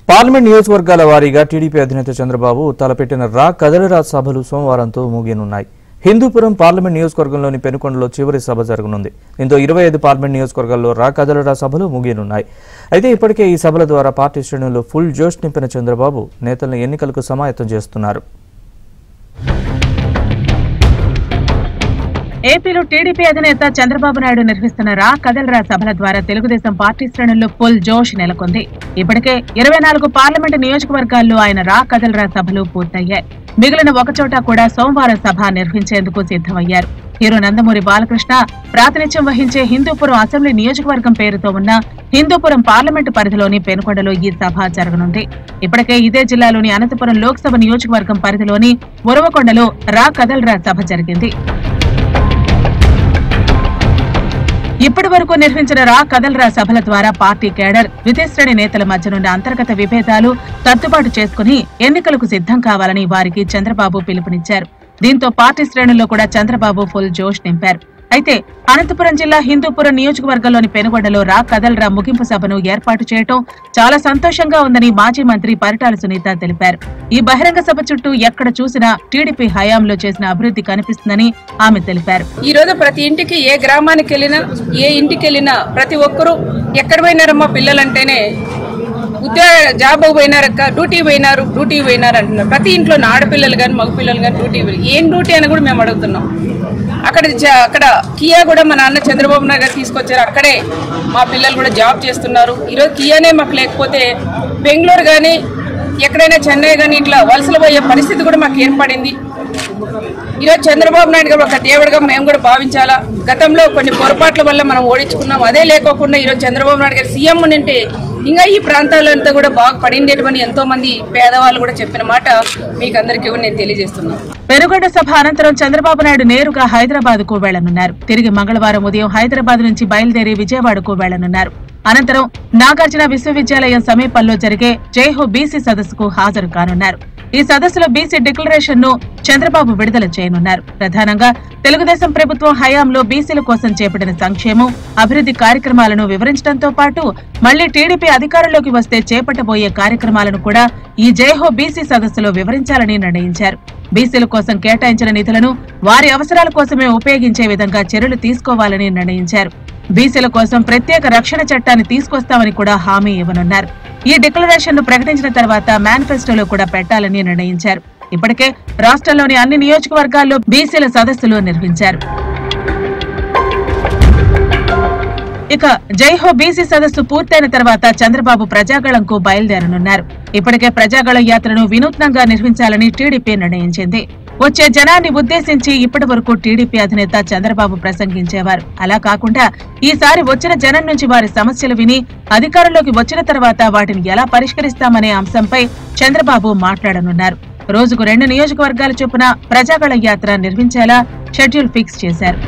Parliament నియోజకవర్గాల వారీగా TDP అధినేత చంద్రబాబు తలపెట్టిన రా కదలరా సభలు సోమవారంతో ముగియనున్నాయి. హిందూపురం పార్లమెంట్ నియోజకవర్గంలోని పెనుకొండలో చివరి సభ జరగనుంది. దీంతో 25 పార్లమెంట్ నియోజకవర్గాల్లో రా కదలరా సభలు ముగియనున్నాయి. అయితే ఇప్పటికే ఈ సభల ద్వారా పార్టీ శ్రేణుల్లో ఫుల్ జోష్ నింపిన చంద్రబాబు నేతలను ఎన్నికలకు సమాయత్తం చేస్తున్నారు. ఏపీలో టీడీపీ అధినేత చంద్రబాబు నాయుడు నిర్వహిస్తున్న రా కదలరా సభల ద్వారా తెలుగుదేశం పార్టీ శ్రేణుల్లో ఫుల్ జోష్ నెలకొంది. ఇప్పటికే 24 పార్లమెంటు నియోజకవర్గాల్లో ఆయన రా కదలరా సభలు పూర్తయ్యాయి. మిగిలిన ఒకచోట కూడా సోమవారం సభ నిర్వహించేందుకు సిద్దమయ్యారు. హీరో నందమూరి బాలకృష్ణ ప్రాతినిధ్యం వహించే హిందూపురం అసెంబ్లీ నియోజకవర్గం పేరుతో ఉన్న హిందూపురం పార్లమెంటు పరిధిలోని పెనుకొండలో ఈ సభ జరగనుంది. ఇప్పటికే ఇదే జిల్లాలోని అనంతపురం లోక్సభ నియోజకవర్గం పరిధిలోని ఉరవకొండలో రా కదలరా సభ జరిగింది. ఇప్పటి వరకు నిర్వహించిన రా కదలరా సభల ద్వారా పార్టీ కేడర్, విదేశ్రేణి నేతల మధ్య నుండి అంతర్గత విభేదాలు సర్దుబాటు చేసుకుని ఎన్నికలకు సిద్ధం కావాలని వారికి చంద్రబాబు పిలుపునిచ్చారు. దీంతో పార్టీ శ్రేణుల్లో కూడా చంద్రబాబు ఫుల్ జోష్ నింపారు. అయితే అనంతపురం జిల్లా హిందూపురం నియోజకవర్గంలోని పెనుగొండలో రా కదలరా ముగింపు సభను ఏర్పాటు చేయడం చాలా సంతోషంగా ఉందని మాజీ మంత్రి పరిటాల సునీత తెలిపారు. ఈ బహిరంగ సభ చుట్టూ ఎక్కడ చూసినా టీడీపీ హయాంలో చేసిన అభివృద్ధి కనిపిస్తుందని ఆమె తెలిపారు. ఈ రోజు ప్రతి ఇంటికి, ఏ గ్రామానికి వెళ్ళినా, ఏ ఇంటికి వెళ్ళినా ప్రతి ఒక్కరూ ఎక్కడ పోయినారమ్మా పిల్లలంటేనే జాబ్ పోయినారక్క, డ్యూటీ పోయినారు అంటున్నారు. ప్రతి ఇంట్లో ఆడపిల్లలు కానీ మగపిల్లలు కానీ డ్యూటీ ఏం డ్యూటీ అని కూడా మేము అడుగుతున్నాం. అక్కడ కియా కూడా మా నాన్న చంద్రబాబు నాయుడు గారు తీసుకొచ్చారు. అక్కడే మా పిల్లలు కూడా జాబ్ చేస్తున్నారు. ఈరోజు కియానే మాకు లేకపోతే బెంగళూరు కానీ ఎక్కడైనా చెన్నై కానీ ఇట్లా వలసలు పోయే పరిస్థితి కూడా మాకు ఏర్పడింది. ఈరోజు చంద్రబాబు నాయుడు గారు ఒక దేవుడిగా మేము కూడా భావించాలా. గతంలో కొన్ని పొరపాట్ల వల్ల మనం ఓడించుకున్నాం. అదే లేకోకుండా ఈరోజు చంద్రబాబు నాయుడు గారు సీఎం ఉంటే ఇంకా ఈ ప్రాంతాలంతా కూడా బాగా పడిండేటమని ఎంతో మంది పేదవాళ్ళు కూడా చెప్పిన మాట మీకు అందరికీ నేను తెలియజేస్తున్నాను. పెనుగొండ సభ అనంతరం చంద్రబాబు నాయుడు నేరుగా హైదరాబాద్ కు వెళ్లనున్నారు. తిరిగి మంగళవారం ఉదయం హైదరాబాద్ నుంచి బయలుదేరి విజయవాడకు వెళ్లనున్నారు. అనంతరం నాగార్జున విశ్వవిద్యాలయం సమీపంలో జరిగే జైహో బీసీ సదస్సుకు హాజరు కానున్నారు. ఈ సదస్సులో బీసీ డిక్లరేషన్ ను చంద్రబాబు విడుదల చేయనున్నారు. ప్రధానంగా తెలుగుదేశం ప్రభుత్వం హయాంలో బీసీల కోసం చేపట్టిన సంక్షేమం, అభివృద్ధి కార్యక్రమాలను వివరించడంతో పాటు మళ్లీ టీడీపీ అధికారంలోకి వస్తే చేపట్టబోయే కార్యక్రమాలను కూడా ఈ జైహో బీసీ సదస్సులో వివరించాలని నిర్ణయించారు. బీసీల కోసం కేటాయించిన నిధులను వారి అవసరాల కోసమే ఉపయోగించే విధంగా చర్యలు తీసుకోవాలని నిర్ణయించారు. బీసీల కోసం ప్రత్యేక రక్షణ చట్టాన్ని తీసుకొస్తామని కూడా హామీ ఇవ్వనున్నారు. ఈ డిక్లరేషన్ ను ప్రకటించిన తర్వాత మేనిఫెస్టోలో కూడా పెట్టాలని నిర్ణయించారు. ఇప్పటికే రాష్ట్రంలోని అన్ని నియోజకవర్గాల్లో బీసీల సదస్సులు నిర్వహించారు. ఇక జైహో బీసీ సదస్సు పూర్తయిన తర్వాత చంద్రబాబు ప్రజాగళంకు బయలుదేరనున్నారు. ఇప్పటికే ప్రజాగళం యాత్రను వినూత్నంగా నిర్వహించాలని టీడీపీ నిర్ణయించింది. వచ్చే జనాన్ని ఉద్దేశించి ఇప్పటి వరకు టీడీపీ అధినేత చంద్రబాబు ప్రసంగించేవారు. అలా కాకుండా ఈసారి వచ్చిన జనం నుంచి వారి సమస్యలు విని అధికారంలోకి వచ్చిన తర్వాత వాటిని ఎలా పరిష్కరిస్తామనే అంశంపై చంద్రబాబు మాట్లాడనున్నారు. రోజుకు 2 నియోజకవర్గాల చొప్పున ప్రజాగళ యాత్ర నిర్వహించేలా షెడ్యూల్ ఫిక్స్ చేశారు.